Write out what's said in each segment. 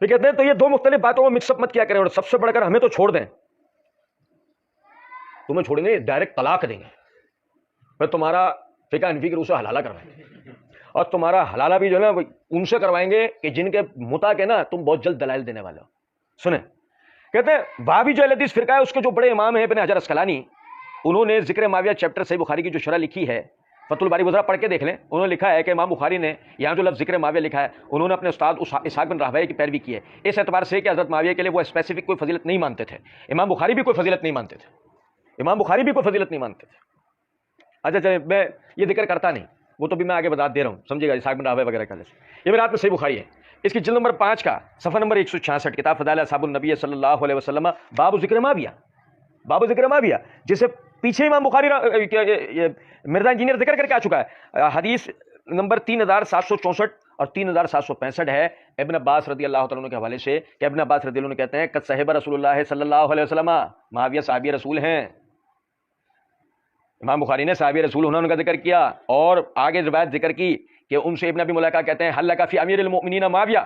یہ کہتے ہیں تو یہ دو مختلف باتوں میں مکس اپ مت کیا کریں، اور سب سے بڑھ کر ہمیں تو چھوڑ دیں، تمہیں چھوڑیں گے ڈائریکٹ طلاق دیں گے، پھر تمہارا فقہ حنفی کے روح سے حلالہ کروائیں گے، اور تمہارا حلالہ بھی جو ہے نا ان سے کروائیں گے کہ جن کے متا کے نا تم بہت جلد دلائل دینے والے ہو۔ سنیں، کہتے ہیں وہابی جو اہل حدیث فرقہ ہے اس کے جو بڑے امام ہیں ابن حجر اسقلانی، انہوں نے ذکر معاویہ چیپٹر صحیح بخاری کی جو شرح لکھی ہے، فتح الباری وزرا پڑھ کے دیکھ لیں، انہوں نے لکھا ہے کہ امام بخاری نے یہاں جو لفظ ذکر معاویہ لکھا ہے انہوں نے اپنے استاد اسحاق بن راہویہ کی پیروی کی ہے، اس اعتبار سے کہ حضرت معاویہ کے لیے وہ اسپیسیفک کوئی فضیلت نہیں مانتے تھے، امام بخاری بھی کوئی فضیلت نہیں مانتے تھے، امام بخاری بھی کوئی فضیلت نہیں مانتے تھے۔ اچھا چلیں، میں یہ ذکر کرتا نہیں، وہ تو بھی میں آگے بتا دے رہا ہوں، سمجھے گا، اسحاق بن راہویہ وغیرہ کا لفظ یہ میرے ہاتھ میں صحیح بخاری ہے، اس کی جلد نمبر 5 کا صفحہ نمبر 166، کتاب فضائل اصحاب النبی صلی اللہ علیہ وسلم، باب ذکر معاویہ، باب ذکر معاویہ، جسے پیچھے امام بخاری مرزا انجینئر ذکر کر کے آ چکا ہے، حدیث نمبر 3764 اور 3765 ہے ابن عباس رضی اللہ تعالیٰ عنہ کے حوالے سے، کہ ابن عباس رضی اللہ عنہ کہتے ہیں قد صحب رسول اللہ صلی اللہ علیہ وسلم، معاویہ صحابی رسول ہیں، امام بخاری نے صحابی رسول ہونا ان کا ذکر کیا، اور آگے روایت ذکر کی کہ ان سے ابن ابی ملیکہ کہتے ہیں حل لک فی امیر المؤمنین معاویہ،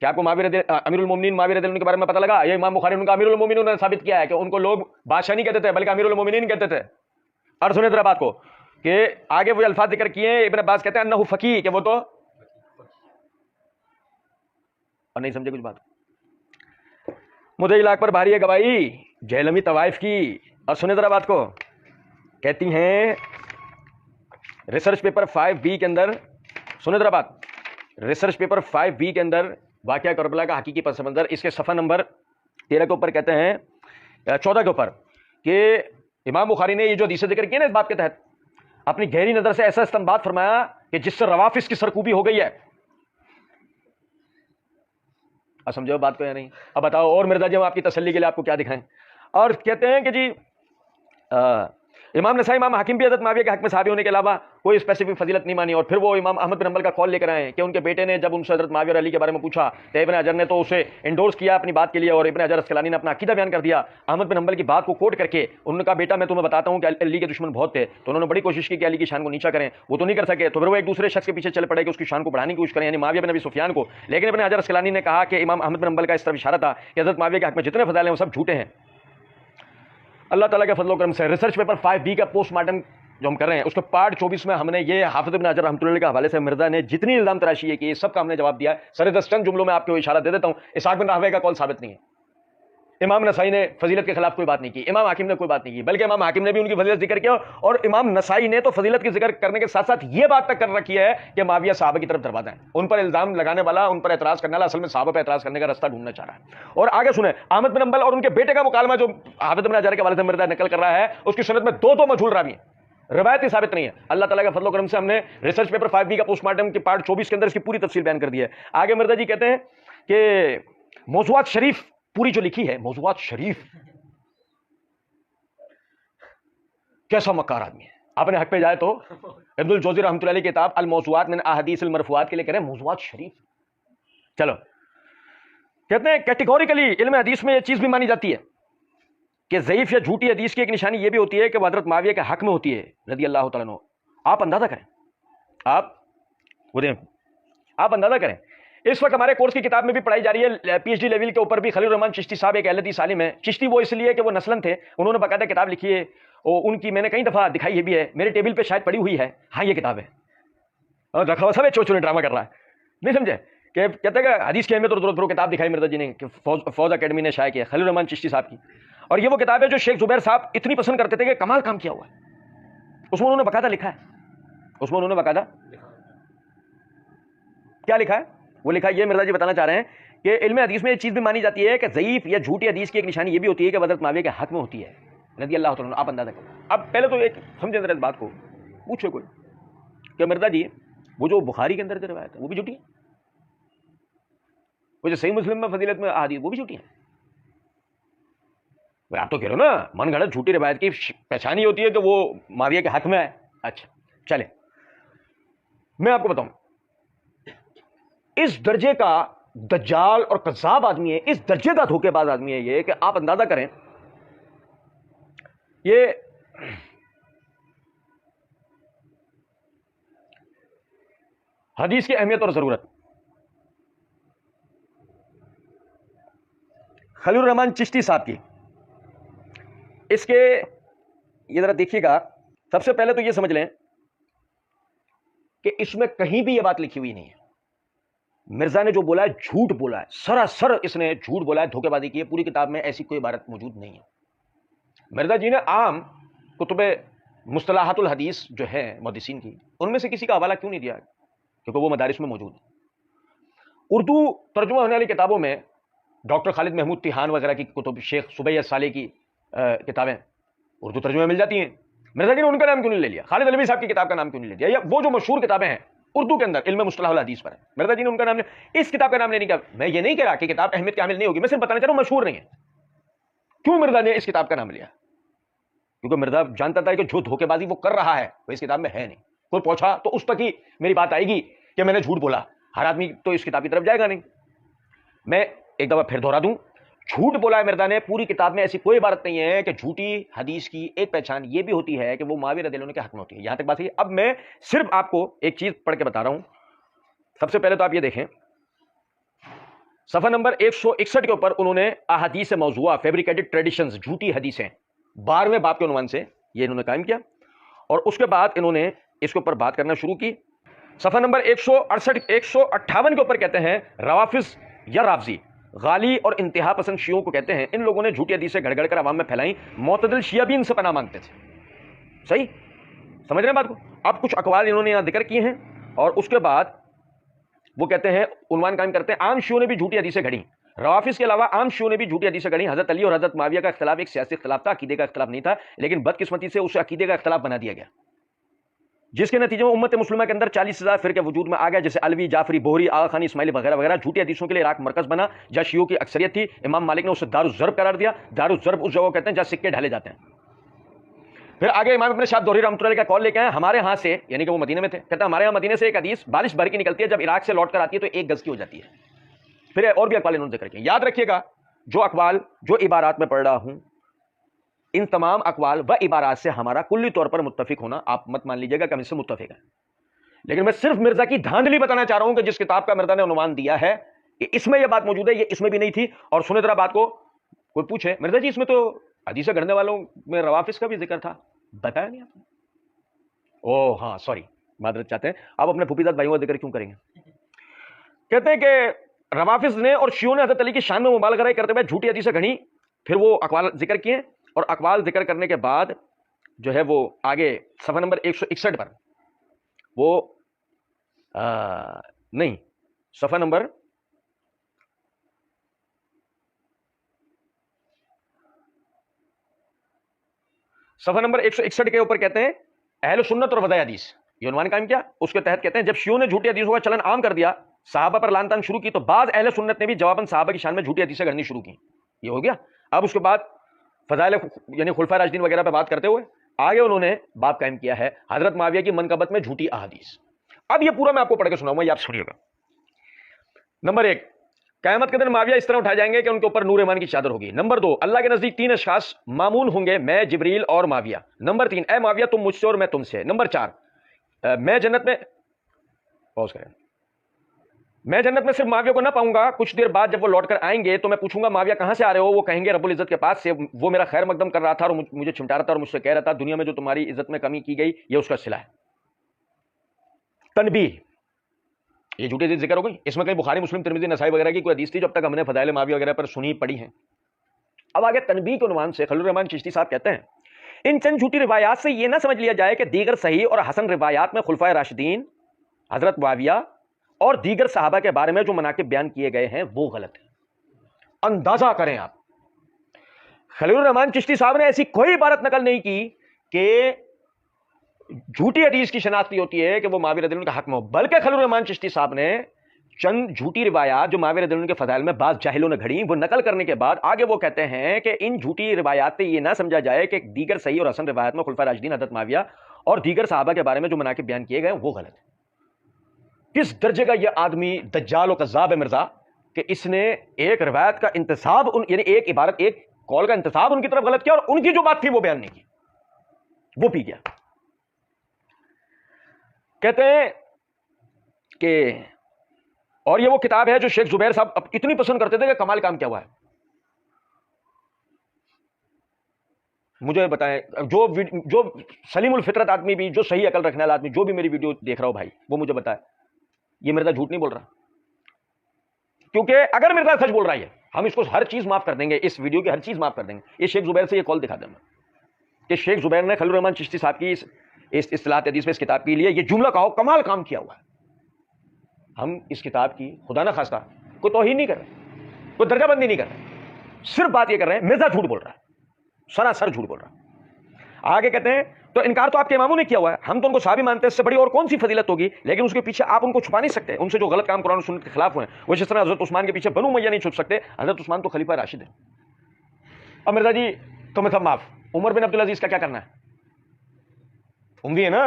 کیا آپ کو امیر المومنین معاویہ رضی اللہ عنہ کے بارے میں پتہ لگا؟ یہ امام بخاری نے ان کا امیر المومنین انہوں نے ثابت کیا ہے کہ ان کو لوگ بادشاہ نہیں کہتے تھے بلکہ امیر المومنین کہتے تھے۔ اور سنیں ذرا بات کو کہ آگے وہ الفاظ ذکر کیے، ابن عباس کہتے ہیں انہ فقیہ، کہ وہ تو، اور نہیں سمجھے کچھ بات، مجھے علاق پر بھاری ہے گواہی جہلمی طوائف کی۔ اور سنیں ذرا بات کو، کہتی ہیں ریسرچ پیپر 5B کے اندر، سنیں ذرا بات، ریسرچ پیپر 5B کے اندر واقعہ کربلا کا حقیقی پس منظر، اس کے صفحہ نمبر 13 کے اوپر کہتے ہیں، 14 کے اوپر، کہ امام بخاری نے یہ جو حدیث ذکر کی نا اس بات کے تحت اپنی گہری نظر سے ایسا استنباط فرمایا کہ جس سے روافظ کی سرکوبی ہو گئی ہے۔ اب سمجھو بات کو یا نہیں؟ اب بتاؤ، اور مرزا جی ہم آپ کی تسلی کے لیے آپ کو کیا دکھائیں؟ اور کہتے ہیں کہ جی امام نسائی امام حاکم بھی حضرت معاویہ کے حق میں صحابی ہونے کے علاوہ کوئی اسپیسیفک فضیلت نہیں مانی، اور پھر وہ امام احمد بن حنبل کا قول لے کر آئے کہ ان کے بیٹے نے جب ان سے حضرت معاویہ اور علی کے بارے میں پوچھا تو ابن حجر نے تو اسے انڈورس کیا اپنی بات کے لیے، اور ابن حجر اسقلانی نے اپنا عقیدہ بیان کر دیا احمد بن حنبل کی بات کو کوٹ کر کے، انہوں نے کہا بیٹا میں تمہیں بتاتا ہوں کہ علی کے دشمن بہت تھے، تو انہوں نے بڑی کوشش کی کہ علی کی شان کو نیچا کریں، وہ تو نہیں کر سکے، تو پھر وہ ایک دوسرے شخص کے پیچھے چل پڑے کہ اس کی شان کو بڑھانے کی کوشش کریں، یعنی معاویہ بن ابی سفیان کو، لیکن ابن حجر اسقلانی نے کہا کہ امام احمد بن حنبل کا اس طرف اشارہ تھا کہ حضرت معاویہ کے حق میں جتنے فضائل ہیں وہ سب جھوٹے ہیں۔ اللہ تعالیٰ کے فضل و کرم سے ریسرچ پیپر 5B کا پوسٹ مارٹم جو ہم کر رہے ہیں اس کے پارٹ 24 میں ہم نے یہ حافظ ابن حجر رحمۃ اللہ کے حوالے سے مرزا نے جتنی الزام تراشی ہے کہ سب کا ہم نے جواب دیا ہے۔ سر دس چند جملوں میں آپ کو اشارہ دے دیتا ہوں، اسحاق بن راہویہ کا قول ثابت نہیں ہے، امام نسائی نے فضیلت کے خلاف کوئی بات نہیں کی، امام حاکم نے کوئی بات نہیں کی، بلکہ امام حاکم نے بھی ان کی فضیلت ذکر کیا، اور امام نسائی نے تو فضیلت کی ذکر کرنے کے ساتھ ساتھ یہ بات تک کر رکھی ہے کہ معاویہ صحابہ کی طرف دروازہ ہے، ان پر الزام لگانے والا، ان پر اعتراض کرنے والا اصل میں صحابہ پہ اعتراض کرنے کا راستہ ڈھونڈنا چاہ رہا ہے۔ اور آگے سنیں، احمد بن حنبل اور ان کے بیٹے کا مکالمہ جو حافظ بن حجر کے حوالے سے مرزا نقل کر رہا ہے، اس کی سند میں دو مجہول راوی ہیں، روایت ہی ثابت نہیں ہے۔ اللہ تعالیٰ کے فضل و کرم سے ہم نے ریسرچ پیپر 5B کا پوسٹ مارٹم کے پارٹ 24 کے اندر اس کی پوری تفصیل بیان کر دی ہے۔ آگے مرزا جی کہتے ہیں کہ موضوعات شریف پوری جو لکھی ہے، موضوعات شریف، کیسا مکار آدمی ہے، اپنے حق پہ جائے تو ابن الجوزی رحمۃ اللہ علیہ کی کتاب الموضوعات من احادیث المرفوعات کے لیے کہہ رہے ہیں موضوعات شریف۔ چلو، کہتے ہیں کیٹیگوریکلی علم حدیث میں یہ چیز بھی مانی جاتی ہے کہ ضعیف یا جھوٹی حدیث کی ایک نشانی یہ بھی ہوتی ہے کہ وہ حضرت معاویہ کے حق میں ہوتی ہے رضی اللہ تعالیٰ عنہ۔ آپ اندازہ کریں، آپ اندازہ کریں، اس وقت ہمارے کورس کی کتاب میں بھی پڑھائی جا رہی ہے، PhD لیول کے اوپر بھی، خلیل الرحمن چشتی صاحب ایک اہل حدیث عالم ہے، چشتی وہ اس لیے کہ وہ نسلن تھے، انہوں نے باقاعدہ کتاب لکھی ہے، اور ان کی میں نے کئی دفعہ دکھائی ہے بھی ہے، میرے ٹیبل پہ شاید پڑی ہوئی ہے، ہاں یہ کتاب ہے، اور رکھا ہوا سب چوچو نے ڈرامہ کر رہا ہے، نہیں سمجھے؟ کہ کہتے ہیں کہ حدیث کی اہمیت اور ضرورت پر کتاب دکھائی مرزا جی نے کہ فوز اکیڈمی نے شائع کیا، خلیل الرحمن چشتی صاحب کی، اور یہ وہ کتاب ہے جو شیخ زبیر صاحب اتنی پسند کرتے تھے کہ کمال کام کیا ہوا ہے، اس میں انہوں نے باقاعدہ لکھا ہے، اس میں انہوں نے باقاعدہ کیا لکھا ہے؟ وہ لکھا یہ مرزا جی بتانا چاہ رہے ہیں کہ علم حدیث میں یہ چیز بھی مانی جاتی ہے کہ ضعیف یا جھوٹی حدیث کی ایک نشانی یہ بھی ہوتی ہے کہ حضرت معاویہ کے حق میں ہوتی ہے رضی اللہ تعالیٰ عنہ۔ آپ اندازہ کریں، اب پہلے تو ایک سمجھیں ذرا اس بات کو، پوچھو کوئی کہ مرزا جی وہ جو بخاری کے اندر جو روایت ہے وہ بھی جھوٹی ہے، وہ جو صحیح مسلم میں فضیلت میں احادیث وہ بھی جھوٹی ہیں؟ آپ تو کہہ رہے ہو نا من گھڑت جھوٹی روایت کی پہچان ہی ہوتی ہے کہ وہ معاویہ کے حق میں ہے۔ اچھا چلے، میں آپ کو بتاؤں، اس درجے کا دجال اور کذاب آدمی ہے، اس درجے کا دھوکے باز آدمی ہے یہ کہ آپ اندازہ کریں، یہ حدیث کی اہمیت اور ضرورت، خلیل الرحمان چشتی صاحب کی، اس کے یہ ذرا دیکھیے گا. سب سے پہلے تو یہ سمجھ لیں کہ اس میں کہیں بھی یہ بات لکھی ہوئی نہیں ہے. مرزا نے جو بولا ہے جھوٹ بولا ہے، سراسر اس نے جھوٹ بولا ہے، دھوکے بازی کی ہے. پوری کتاب میں ایسی کوئی عبارت موجود نہیں ہے. مرزا جی نے عام کتب مصطلحات الحدیث جو ہے محدثین کی، ان میں سے کسی کا حوالہ کیوں نہیں دیا؟ کیونکہ وہ مدارس میں موجود ہے. اردو ترجمہ ہونے والی کتابوں میں ڈاکٹر خالد محمود تیحان وغیرہ کی کتب، شیخ سبیہ صالح کی کتابیں اردو ترجمے میں مل جاتی ہیں. مرزا جی نے ان کا نام کیوں نہیں لے لیا؟ خالد علوی صاحب کی کتاب کا نام کیوں نہیں لے لیا؟ یا وہ جو مشہور کتابیں ہیں اردو کے اندر علم مصطلح الحدیث پر ہے، مرزا جی نے ان کا نام لیا، اس کتاب کا نام لینے کا. میں یہ نہیں کہہ رہا کہ کتاب اہمیت کی حامل نہیں ہوگی، میں صرف بتانا چاہ رہا ہوں مشہور نہیں ہے. کیوں مرزا نے اس کتاب کا نام لیا؟ کیونکہ مرزا جانتا تھا کہ جو دھوکے بازی وہ کر رہا ہے وہ اس کتاب میں ہے نہیں. کوئی پوچھا تو اس تک ہی میری بات آئے گی کہ میں نے جھوٹ بولا. ہر آدمی تو اس کتاب کی طرف جائے گا نہیں. میں ایک دفعہ پھر دہرا دوں، جھوٹ بولا ہے مرزا نے. پوری کتاب میں ایسی کوئی عبارت نہیں ہے کہ جھوٹی حدیث کی ایک پہچان یہ بھی ہوتی ہے کہ وہ معاویہ رضی اللہ عنہ کے حق میں ہوتی ہے. یہاں تک بات ہے. اب میں صرف آپ کو ایک چیز پڑھ کے بتا رہا ہوں. سب سے پہلے تو آپ یہ دیکھیں صفحہ نمبر 161 کے اوپر انہوں نے احادیث موضوعہ فیبریکیٹڈ ٹریڈیشنز، جھوٹی حدیثیں، 12ویں باب کے عنوان سے یہ انہوں نے قائم کیا. اور اس کے بعد انہوں نے اس کے اوپر بات کرنا شروع کی. صفحہ نمبر 158 کے اوپر کہتے ہیں روافظ یا رافضی غالی اور انتہا پسند شیعوں کو کہتے ہیں ان لوگوں نے جھوٹی حدیثیں گھڑ گھڑ کر عوام میں پھیلائیں. معتدل شیعہ بھی ان سے پناہ مانگتے تھے. صحیح سمجھ رہے ہیں بات کو؟ اب کچھ اقوال انہوں نے یہاں ذکر کیے ہیں اور اس کے بعد وہ کہتے ہیں عنوان قائم کرتے ہیں عام شیعوں نے بھی جھوٹی حدیثیں گھڑیں. روافظ کے علاوہ عام شیعوں نے بھی جھوٹی حدیثیں گھڑیں. حضرت علی اور حضرت معاویہ کا اختلاف ایک سیاسی اختلاف تھا، عقیدے کا اختلاف نہیں تھا، لیکن بدقسمتی سے اسے عقیدے کا اختلاف بنا دیا گیا، جس کے نتیجے میں امت مسلمہ کے اندر 40,000 فرقے وجود میں آ گئے، جیسے علوی، جعفری، بوہری، آغا خانی، اسماعیلی وغیرہ وغیرہ. جھوٹی حدیثوں کے لیے عراق مرکز بنا جہاں شیعوں کی اکثریت تھی. امام مالک نے اسے دارالضرب قرار دیا. دارالضرب اس جگہ کو کہتے ہیں جہاں سکے ڈھالے جاتے ہیں. پھر آگے امام ابن شہاب دوہری رحمۃ اللہ علیہ کا قول لے کے آئے ہمارے ہاں سے، یعنی کہ وہ مدینے میں تھے، کہتا ہے ہمارے ہاں مدینے سے ایک حدیث بارش بھر کی نکلتی ہے، جب عراق سے لوٹ کر آتی ہے تو 1 گز کی ہو جاتی ہے. پھر اور بھی اقوال انہوں نے ذکر کیے. یاد رکھیے گا جو اقوال جو عبارات میں پڑھ رہا ہوں ان تمام اقوال و عبارات سے ہمارا کلی طور پر متفق ہونا آپ مت مان لیجیے گا کہ ہم اس سے متفق ہیں، لیکن میں صرف مرزا کی دھاندلی بتانا چاہ رہا ہوں کہ جس کتاب کا مرزا نے عنوان دیا ہے کہ اس میں یہ بات موجود ہے، یہ اس میں بھی نہیں تھی. اور سنیں ذرا بات کو. کوئی پوچھے مرزا جی اس میں تو حدیثیں گھڑنے والوں میں روافظ کا بھی ذکر تھا، بتایا نہیں آپ نے؟ او ہاں سوری، معذرت چاہتے ہیں. آپ اپنے پھوپھیزاد بھائیوں کا ذکر کیوں کریں گے؟ کہتے ہیں کہ روافظ نے اور شیعوں نے حضرت علی کی شان میں مبالغہ کرتے ہوئے جھوٹی حدیثیں گھڑی. پھر وہ اقوال ذکر کیے اور اقوال ذکر کرنے کے بعد جو ہے وہ آگے صفحہ نمبر 161 پر وہ نہیں صفحہ نمبر صفحہ نمبر 161 کے اوپر کہتے ہیں اہل سنت اور وضع حدیث، یہ عنوان قائم کیا. اس کے تحت کہتے ہیں جب شیعوں نے جھوٹی حدیثوں کا چلن عام کر دیا، صحابہ پر لعن طعن شروع کی، تو بعض اہل سنت نے بھی جواباً صحابہ کی شان میں جھوٹی حدیثیں گھڑنی شروع کی. یہ ہو گیا. اب اس کے بعد فضائل یعنی خلفائے راشدین وغیرہ پہ بات کرتے ہوئے آگے انہوں نے باب قائم کیا ہے حضرت معاویہ کی منقبت میں جھوٹی احادیث. اب یہ پورا میں آپ کو پڑھ کے سناؤں گا، یہ آپ سنیے گا. نمبر 1، قیامت کے دن معاویہ اس طرح اٹھائے جائیں گے کہ ان کے اوپر نور ایمان کی چادر ہوگی. نمبر 2، اللہ کے نزدیک 3 اشخاص مامون ہوں گے، میں، جبریل اور معاویہ. نمبر 3، اے معاویہ تم مجھ سے اور میں تم سے. نمبر 4، میں جنت میں پاؤز کریں میں جنت میں صرف معاویہ کو نہ پاؤں گا. کچھ دیر بعد جب وہ لوٹ کر آئیں گے تو میں پوچھوں گا معاویہ کہاں سے آ رہے ہو؟ وہ کہیں گے رب العزت کے پاس سے. وہ میرا خیر مقدم کر رہا تھا اور مجھے چمٹا رہا تھا اور مجھ سے کہہ رہا تھا دنیا میں جو تمہاری عزت میں کمی کی گئی یہ اس کا صلہ ہے. تنبیہ، یہ جھوٹی حدیث ذکر ہو گئی. اس میں کہیں بخاری، مسلم، ترمذی، نسائی وغیرہ کی کوئی حدیث تھی جو اب تک ہم نے فضائل معاویہ وغیرہ پر سنی پڑھی ہیں. اب آگے تنبیہ کے عنوان سے خلیل الرحمان چشتی صاحب کہتے ہیں ان چند جھوٹی روایات سے یہ نہ سمجھ لیا جائے کہ دیگر صحیح اور حسن روایات میں خلفائے راشدین، حضرت معاویہ اور دیگر صحابہ کے بارے میں جو مناقب بیان کیے گئے ہیں وہ غلط ہے. اندازہ کریں آپ، خلیل الرحمان چشتی صاحب نے ایسی کوئی عبارت نقل نہیں کی کہ جھوٹی حدیث کی شناخت ہوتی ہے کہ وہ معاویہ رضی اللہ عنہ کا حق میں ہو، بلکہ خلیل الرحمان چشتی صاحب نے چند جھوٹی روایات جو معاویہ رضی اللہ عنہ کے فضائل میں بعض جاہلوں نے گھڑی وہ نقل کرنے کے بعد آگے وہ کہتے ہیں کہ ان جھوٹی روایات سے یہ نہ سمجھا جائے کہ دیگر صحیح اور حسن روایات میں خلفائے راشدین، حضرت معاویہ اور دیگر صحابہ کے بارے میں جو مناقب بیان کیے گئے وہ غلط ہے. کس درجے کا یہ آدمی دجال و کذاب ہے مرزا کہ اس نے ایک روایت کا انتساب یعنی ایک عبارت، ایک قول کا انتساب ان کی طرف غلط کیا اور ان کی جو بات تھی وہ بیان نہیں کی، وہ پی گیا. کہتے ہیں کہ اور یہ وہ کتاب ہے جو شیخ زبیر صاحب اتنی پسند کرتے تھے کہ کمال کام کیا ہوا ہے. مجھے بتائیں جو سلیم الفطرت آدمی بھی، جو صحیح عقل رکھنے والا آدمی، جو بھی میری ویڈیو دیکھ رہا ہو بھائی، وہ مجھے بتائے یہ مرزا جھوٹ نہیں بول رہا؟ کیونکہ اگر مرزا سچ بول رہا ہے ہم اس کو ہر چیز معاف کر دیں گے، اس ویڈیو کی ہر چیز معاف کر دیں گے۔ یہ شیخ زبیر سے یہ کال دکھا دیں میں کہ شیخ زبیر نے خلیل الرحمن چشتی صاحب کی اس اصطلاحات حدیث میں اس کتاب کے لیے یہ جملہ کہو کمال کام کیا ہوا ہے۔ ہم اس کتاب کی خدا نہ خواستہ کوئی توہین نہیں کر رہے، کوئی درجہ بندی نہیں کر رہے، صرف بات یہ کر رہے ہیں مرزا جھوٹ بول رہا ہے، سراسر جھوٹ بول رہا ہے۔ آگے کہتے ہیں تو انکار تو آپ کے اماموں نے کیا ہوا ہے، ہم تو ان کو صحابی مانتے ہیں، اس سے بڑی اور کون سی فضیلت ہوگی، لیکن اس کے پیچھے آپ ان کو چھپا نہیں سکتے، ان سے جو غلط کام قرآن و سنت کے خلاف ہوئے ہیں، وہ جس طرح حضرت عثمان کے پیچھے بنو امیہ نہیں چھپ سکتے، حضرت عثمان تو خلیفہ راشد ہے۔ اب مرزا جی تمہیں سب معاف، عمر بن عبدالعزیز کا کیا کرنا ہے؟ اموی ہے نا،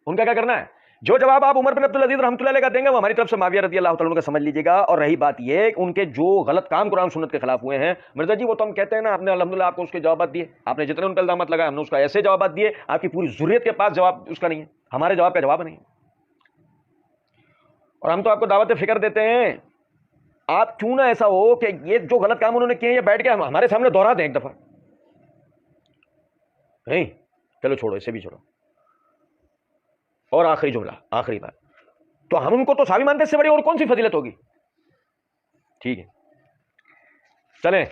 ان کا کیا کرنا ہے؟ جو جواب آپ عمر بن عبدالعزیز رحمۃ اللہ علیہ کا دیں گے وہ ہماری طرف سے معاویہ رضی اللہ تعالیٰ عنہ کا سمجھ لیجیے گا۔ اور رہی بات یہ ان کے جو غلط کام قرآن سنت کے خلاف ہوئے ہیں مرزا جی، وہ تو ہم کہتے ہیں نا، آپ نے الحمدللہ آپ کو اس کے جوابات دیے، آپ نے جتنے ان پہ الزامات لگائے ہم نے اس کا ایسے جوابات دیے، آپ کی پوری ذریت کے پاس جواب اس کا نہیں ہے، ہمارے جواب کا جواب نہیں ہے۔ اور ہم تو آپ کو دعوت فکر دیتے ہیں، آپ کیوں نہ ایسا ہو کہ یہ جو غلط کام انہوں نے کیے یہ بیٹھ کے ہمارے سامنے دوہرا دیں ایک دفعہ۔ نہیں چلو چھوڑو، اسے بھی چھوڑو۔ اور آخری جملہ، آخری بات، تو ہم ان کو تو صحابی مانتے، اس سے بڑی اور کون سی فضیلت ہوگی؟ ٹھیک ہے چلیں،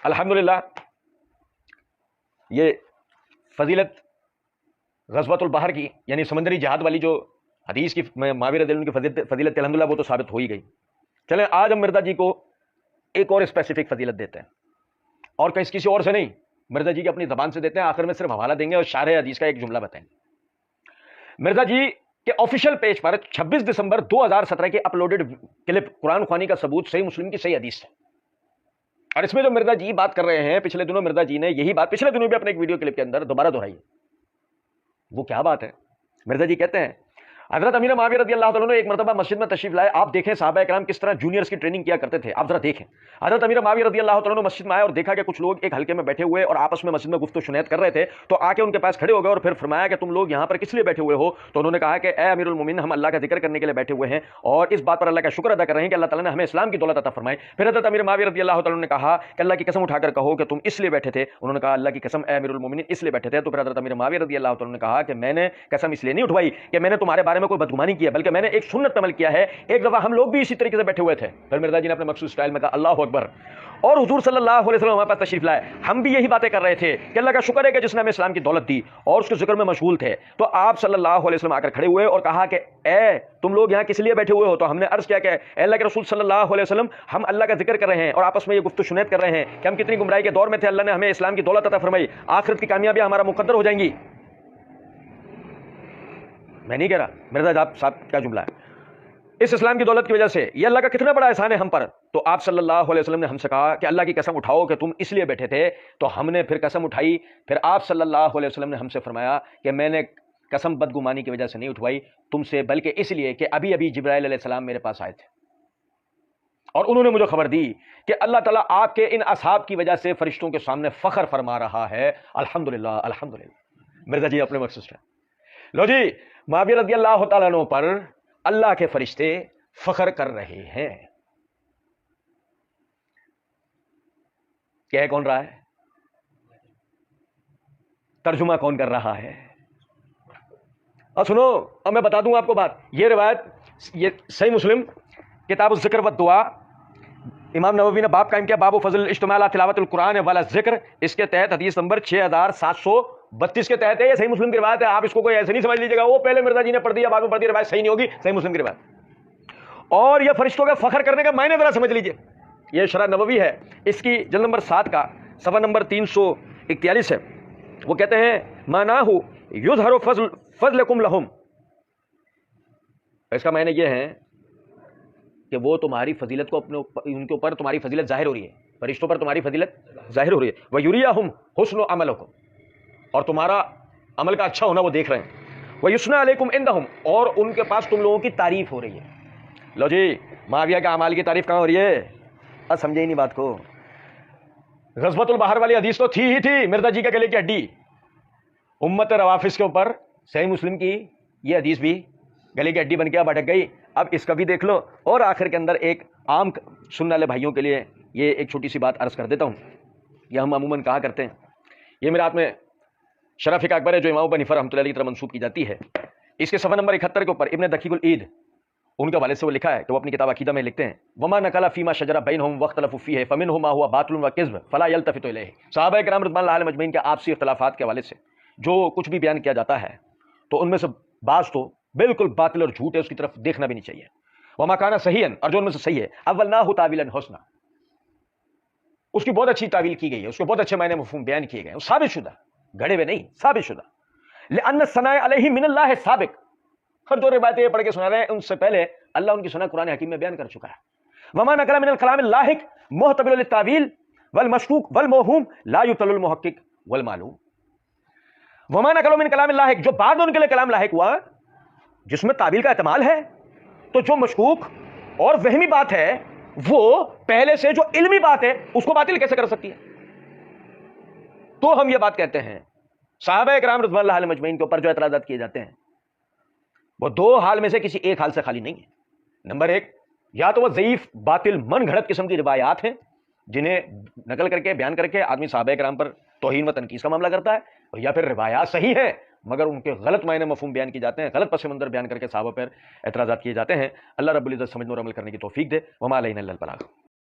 الحمدللہ یہ فضیلت غزوۃ البحر کی یعنی سمندری جہاد والی جو حدیث کی معاویہ رضی اللہ عنہ کی فضیلت الحمدللہ وہ تو ثابت ہو ہی گئی۔ چلیں آج ہم مرزا جی کو ایک اور اسپیسیفک فضیلت دیتے ہیں، اور کسی اور سے نہیں، مرزا جی کی اپنی زبان سے دیتے ہیں۔ آخر میں صرف حوالہ دیں گے اور شارح حدیث کا ایک جملہ بتائیں گے۔ مرزا جی کے آفیشیل پیج پر 26 دسمبر 2017 کے اپلوڈڈ کلپ قرآن خوانی کا ثبوت صحیح مسلم کی صحیح حدیث ہے، اور اس میں جو مرزا جی بات کر رہے ہیں، پچھلے دنوں مرزا جی نے یہی بات پچھلے دنوں بھی اپنے ایک ویڈیو کلپ کے اندر دوبارہ دہرائی ہے۔ وہ کیا بات ہے؟ مرزا جی کہتے ہیں حضرت امیر معاویہ رضی اللہ تعالیٰ عنہ ایک مرتبہ مسجد میں تشریف لائے، آپ دیکھیں صحابہ کرام کس طرح جونیئرز کی ٹریننگ کیا کرتے تھے، آپ ذرا دیکھیں۔ حضرت امیر معاویہ رضی اللہ تعالیٰ عنہ مسجد میں آئے اور دیکھا کہ کچھ لوگ ایک حلقے میں بیٹھے ہوئے اور آپس میں مسجد میں گفتگو شنید کر رہے تھے، تو آ کے ان کے پاس کھڑے ہو گئے اور پھر فرمایا کہ تم لوگ یہاں پر کس لیے بیٹھے ہوئے ہو؟ تو انہوں نے کہا کہ اے امیر المومنین، ہم اللہ کا ذکر کرنے کے لیے بیٹھے ہوئے ہیں اور اس بات پر اللہ کا شکر ادا کر رہے ہیں کہ اللہ تعالیٰ نے ہمیں اسلام کی دولت عطا فرمائی۔ پھر حضرت امیر معاویہ رضی اللہ تعالیٰ عنہ نے کہا کہ اللہ کی قسم اٹھا کر کہو کہ تم اس لیے بیٹھے تھے؟ انہوں نے کہا اللہ کی قسم اے امیر المومنین اس لیے بیٹھے تھے۔ تو پھر حضرت امیر معاویہ رضی اللہ تعالیٰ نے کہا کہ میں نے قسم اس لیے نہیں اٹھوائی کہ میں نے تمہارے بارے میں کوئی بدگمانی کی ہے، بلکہ میں نے ایک سنت عمل کیا ہے۔ ایک دفعہ ہم لوگ بھی اسی طریقے سے بیٹھے ہوئے تھے، پھر مرزا جی نے اپنے مخصوص اسٹائل میں کہا اللہ اکبر، اور حضور صلی اللہ علیہ وسلم ہمارے پاس تشریف لائے، ہم بھی یہی باتیں کر رہے تھے کہ اللہ کا شکر ہے کہ جس نے ہمیں اسلام کی دولت دی، اور اس کے ذکر میں مشغول تھے۔ تو آپ صلی اللہ علیہ وسلم آ کر کھڑے ہوئے اور کہا کہ اے تم لوگ یہاں کس لیے بیٹھے ہوئے ہو؟ تو ہم نے عرض کیا کہ اے اللہ کے رسول صلی اللہ علیہ وسلم، ہم اللہ کا ذکر کر رہے ہیں اور آپس میں یہ گفتگو شنید کر رہے ہیں کہ ہم کتنی گمراہی کے دور میں تھے، اللہ نے ہمیں اسلام کی دولت عطا فرمائی، آخرت کی کامیابیاں ہمارا مقدر ہو جائیں گی۔ میں نہیں کہہ رہا، مرزا صاحب کا جملہ ہے، اس اسلام کی دولت کی وجہ سے یہ اللہ کا کتنا بڑا احسان ہے ہم پر۔ تو آپ صلی اللہ علیہ وسلم نے ہم سے کہا کہ اللہ کی قسم اٹھاؤ کہ تم اس لیے بیٹھے تھے، تو ہم نے پھر قسم اٹھائی۔ پھر آپ صلی اللہ علیہ وسلم نے ہم سے فرمایا کہ میں نے قسم بدگمانی کی وجہ سے نہیں اٹھوائی تم سے، بلکہ اس لیے کہ ابھی ابھی جبرائیل علیہ السلام میرے پاس آئے تھے اور انہوں نے مجھے خبر دی کہ اللہ تعالیٰ آپ کے ان اصحاب کی وجہ سے فرشتوں کے سامنے فخر فرما رہا ہے۔ الحمدللہ الحمدللہ، مرزا جی اپنے مقصد سے لو جی، معاویہ رضی اللہ تعالیٰ عنہ پر اللہ کے فرشتے فخر کر رہے ہیں۔ کہہ کون رہا ہے؟ ترجمہ کون کر رہا ہے؟ اور سنو، اب میں بتا دوں آپ کو بات، یہ روایت یہ صحیح مسلم کتاب الذکر والدعا، امام نووی نے باب قائم کیا، باب فضل الاجتماع علی تلاوت القرآن والا ذکر، اس کے تحت حدیث نمبر 6732 کے تحت ہے، یہ صحیح مسلم کی روایت ہے۔ آپ اس کو کوئی ایسے نہیں سمجھ لیجیے گا وہ پہلے مرزا جی نے پڑھ دیا بعد میں پڑھ دیا، روایت صحیح نہیں ہوگی، صحیح مسلم کی روایت۔ اور یہ فرشتوں کا فخر کرنے کا معنی ذرا سمجھ لیجیے، یہ شرح نووی ہے، اس کی جلد نمبر 7 کا صفحہ نمبر 341 ہے۔ وہ کہتے ہیں معناہ یظہر فضلکم لہم، اس کا معنی یہ ہے کہ وہ تمہاری فضیلت کو ان کے اوپر تمہاری فضیلت ظاہر ہو رہی ہے، فرشتوں پر تمہاری فضیلت ظاہر ہو رہی ہے۔ وَيُرِيَهُمْ حُسْنُ عَمَلَكُمْ، اور تمہارا عمل کا اچھا ہونا وہ دیکھ رہے ہیں۔ وَيُثْنَىٰ عَلَيْكُمْ عِندَهُمْ، اور ان کے پاس تم لوگوں کی تعریف ہو رہی ہے۔ لو جی، معاویہ کے اعمال کی تعریف کہاں ہو رہی ہے؟ اب سمجھے ہی نہیں بات کو۔ غزوۃ البحر والی حدیث تو تھی ہی تھی، مرزا جی کے گلے کی ہڈی، امت روافظ کے اوپر صحیح مسلم کی یہ حدیث بھی گلے کی ہڈی بن کے بھٹک گئی۔ اب اس کا بھی دیکھ لو، اور آخر کے اندر ایک عام سننے والے بھائیوں کے لیے یہ ایک چھوٹی سی بات عرض کر دیتا ہوں، یہ ہم عموماً کہا کرتے ہیں یہ میرے ہاتھ میں شرف کا اکبر ہے جو امام بنی حنیفہ رحمۃ اللہ علیہ کی طرف منسوب کی جاتی ہے. اس کے صفحہ نمبر 71 کے اوپر ابن دقیق العید ان کے والد سے وہ لکھا ہے کہ وہ اپنی کتاب عقیدہ میں لکھتے ہیں وما نقل فیما شجر بینہم واختلفوا فیہ فمنہ ما هو باطل وکذب فلا یلتفت الیہ. صحابہ کرام رضوان اللہ علیہم اجمعین کے آپسی اختلافات کے حوالے سے جو کچھ بھی بیان کیا جاتا ہے تو ان میں سے بعض تو بالکل باطل اور جھوٹ ہے, اس کی طرف دیکھنا بھی نہیں چاہیے. وما کان صحیحا, اور جو ان میں سے صحیح ہے اولناہ تعویلا حسنا, اس کی بہت اچھی تعویل کی گئی ہے, اس کے بہت اچھے معنی مفہوم بیان کیے گئے ہیں, ثابت شدہ, گھڑے ہوئے نہیں, ثابت شدہ. لأن الثناء علیہ من اللہ سابق, ہر دو روایتیں پڑھ کے سنا رہے ہیں, ان سے پہلے اللہ ان کی ثنا قرآن حکیم میں بیان کر چکا ہے. وما نقل من الکلام اللاحق محتمل للتاویل والمشکوک والموہوم لا یطل المحقق والمعلوم. وما نقل من کلام اللاحق, جو بعد ان کے لیے کلام لاحق ہوا جس میں تعویل کا احتمال ہے, تو جو مشکوک اور وہمی بات ہے وہ پہلے سے جو علمی بات ہے اس کو باطل کیسے کر سکتی ہے؟ تو ہم یہ بات کہتے ہیں صحابہ کرام رضوان اللہ علیہم اجمعین کے اوپر جو اعتراضات کیے جاتے ہیں وہ دو حال میں سے کسی ایک حال سے خالی نہیں ہے. نمبر ایک, یا تو وہ ضعیف باطل من گھڑت قسم کی روایات ہیں جنہیں نقل کر کے بیان کر کے آدمی صحابہ کرام پر توہین و تنقید کا معاملہ کرتا ہے, یا پھر روایات صحیح ہیں مگر ان کے غلط معنی مفہوم بیان کیے جاتے ہیں, غلط پس منظر بیان کر کے صحابہ پر اعتراضات کیے جاتے ہیں. اللہ رب العزت سمجھنے اور عمل کرنے کی توفیق دے. وما علینا الا البلاغ.